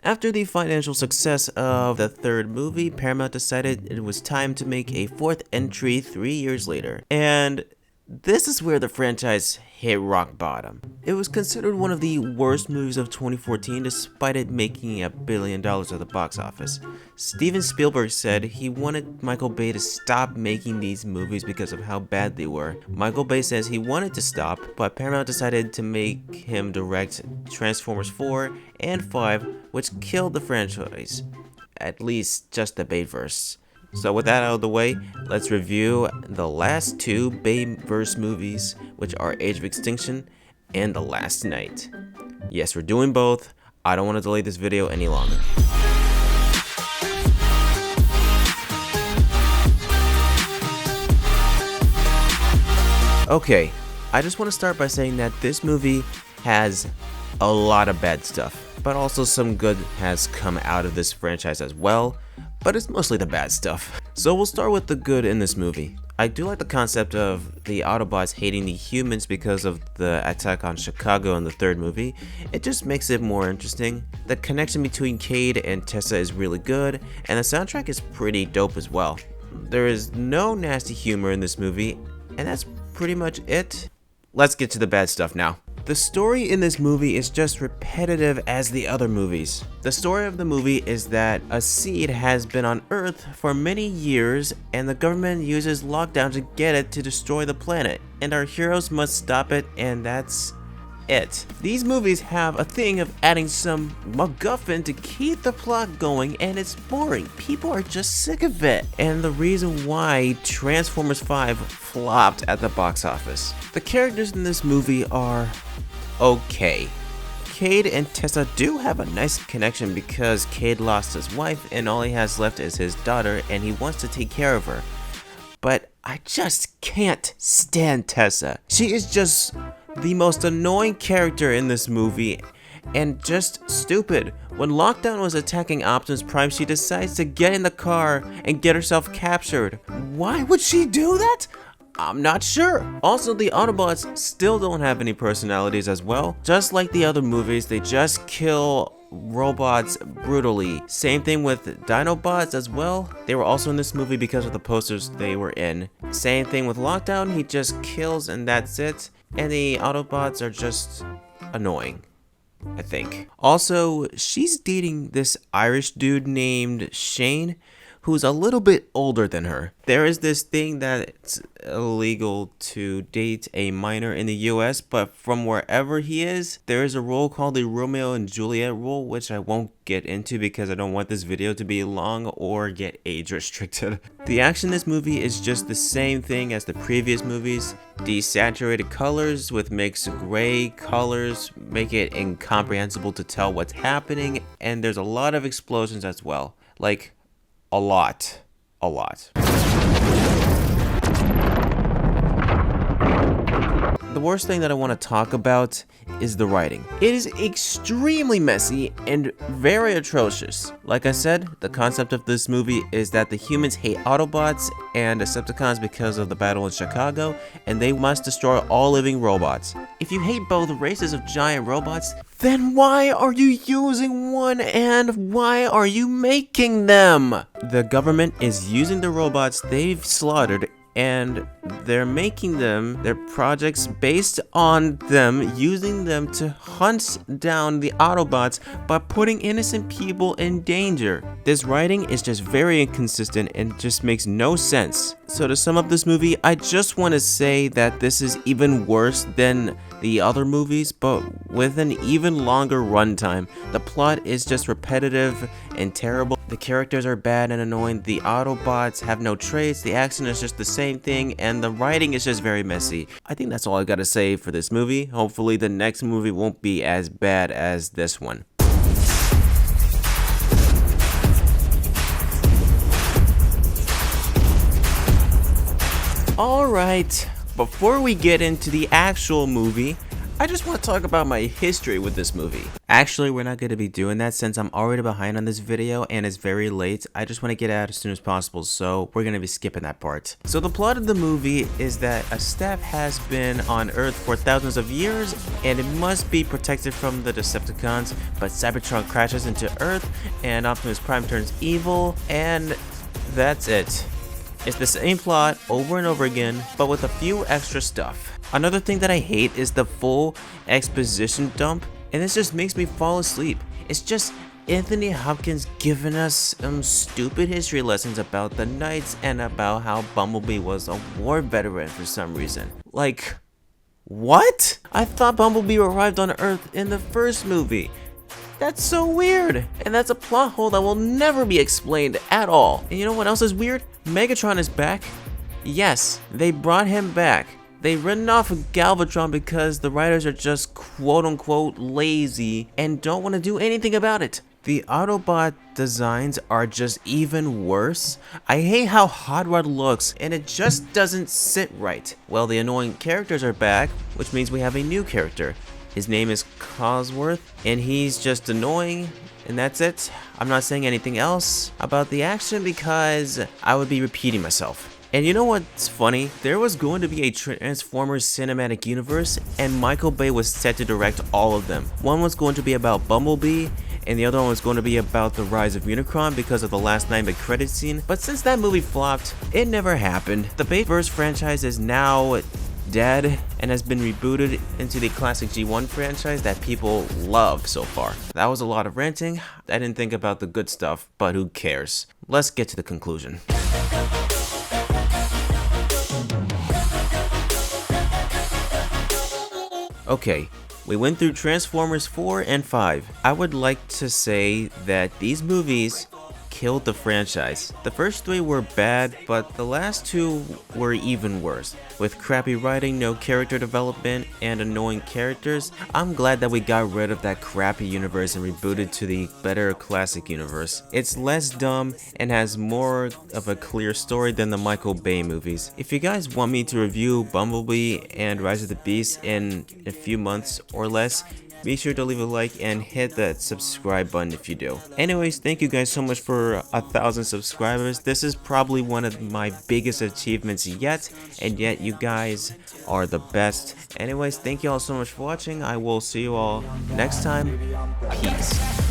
After the financial success of the third movie, Paramount decided it was time to make a fourth entry 3 years later. And this is where the franchise hit rock bottom. It was considered one of the worst movies of 2014 despite it making $1 billion at the box office. Steven Spielberg said he wanted Michael Bay to stop making these movies because of how bad they were. Michael Bay says he wanted to stop, but Paramount decided to make him direct Transformers 4 and 5, which killed the franchise, at least just the Bayverse. So with that out of the way, let's review the last two Bayverse movies, which are Age of Extinction and The Last Night. Yes, we're doing both. I don't want to delay this video any longer. Okay, I just want to start by saying that this movie has a lot of bad stuff, but also some good has come out of this franchise as well. But it's mostly the bad stuff. So we'll start with the good in this movie. I do like the concept of the Autobots hating the humans because of the attack on Chicago in the third movie. It just makes it more interesting. The connection between Cade and Tessa is really good, and the soundtrack is pretty dope as well. There is no nasty humor in this movie, and that's pretty much it. Let's get to the bad stuff now. The story in this movie is just repetitive as the other movies. The story of the movie is that a seed has been on Earth for many years and the government uses lockdown to get it to destroy the planet, and our heroes must stop it, and that's it. These movies have a thing of adding some MacGuffin to keep the plot going, and it's boring. People are just sick of it. And the reason why Transformers 5 flopped at the box office. The characters in this movie are okay. Cade and Tessa do have a nice connection because Cade lost his wife and all he has left is his daughter and he wants to take care of her. But I just can't stand Tessa. She is just the most annoying character in this movie and just stupid. When Lockdown was attacking Optimus Prime, she decides to get in the car and get herself captured. Why would she do that? I'm not sure. Also, the Autobots still don't have any personalities as well. Just like the other movies, they just kill robots brutally. Same thing with Dinobots as well. They were also in this movie because of the posters they were in. Same thing with Lockdown, he just kills and that's it. And the Autobots are just annoying, I think. Also, she's dating this Irish dude named Shane, who's a little bit older than her. There is this thing that it's illegal to date a minor in the US, but from wherever he is, there is a rule called the Romeo and Juliet rule, which I won't get into because I don't want this video to be long or get age restricted. The action in this movie is just the same thing as the previous movies. Desaturated colors with mixed gray colors make it incomprehensible to tell what's happening, and there's a lot of explosions as well. Like, a lot. The worst thing that I want to talk about is the writing. It is extremely messy and very atrocious. Like I said, the concept of this movie is that the humans hate Autobots and Decepticons because of the battle in Chicago, and they must destroy all living robots. If you hate both races of giant robots, then why are you using one and why are you making them? The government is using the robots they've slaughtered and they're making them their projects based on them using them to hunt down the Autobots by putting innocent people in danger. This writing is just very inconsistent and just makes no sense. So to sum up this movie, I just want to say that this is even worse than the other movies, but with an even longer runtime. The plot is just repetitive and terrible. The characters are bad and annoying. The Autobots have no traits. The action is just the same thing, and the writing is just very messy. I think that's all I gotta say for this movie. Hopefully the next movie won't be as bad as this one. Alright, before we get into the actual movie, I just want to talk about my history with this movie. Actually, we're not going to be doing that since I'm already behind on this video and it's very late. I just want to get out as soon as possible, so we're going to be skipping that part. So the plot of the movie is that a staff has been on Earth for thousands of years and it must be protected from the Decepticons, but Cybertron crashes into Earth and Optimus Prime turns evil, and that's it. It's the same plot over and over again, but with a few extra stuff. Another thing that I hate is the full exposition dump, and this just makes me fall asleep. It's just Anthony Hopkins giving us some stupid history lessons about the Knights and about how Bumblebee was a war veteran for some reason. Like, what? I thought Bumblebee arrived on Earth in the first movie. That's so weird, and that's a plot hole that will never be explained at all. And you know what else is weird? Megatron is back. Yes, they brought him back. They've written off Galvatron because the writers are just quote-unquote lazy and don't want to do anything about it. The Autobot designs are just even worse. I hate how Hot Rod looks and it just doesn't sit right. Well, the annoying characters are back, which means we have a new character. His name is Cosworth and he's just annoying, and that's it. I'm not saying anything else about the action because I would be repeating myself. And you know what's funny? There was going to be a Transformers cinematic universe and Michael Bay was set to direct all of them. One was going to be about Bumblebee and the other one was going to be about the rise of Unicron because of the last 9 mid-credits scene. But since that movie flopped, it never happened. The Bayverse franchise is now dead and has been rebooted into the classic G1 franchise that people love so far. That was a lot of ranting. I didn't think about the good stuff, but who cares? Let's get to the conclusion. Okay, we went through Transformers 4 and 5. I would like to say that these movies killed the franchise. The first 3 were bad, but the last 2 were even worse. With crappy writing, no character development, and annoying characters, I'm glad that we got rid of that crappy universe and rebooted to the better classic universe. It's less dumb and has more of a clear story than the Michael Bay movies. If you guys want me to review Bumblebee and Rise of the Beast in a few months or less, be sure to leave a like and hit that subscribe button if you do. Anyways, thank you guys so much for 1,000 subscribers. This is probably one of my biggest achievements yet, and yet you guys are the best. Anyways, thank you all so much for watching. I will see you all next time. Peace.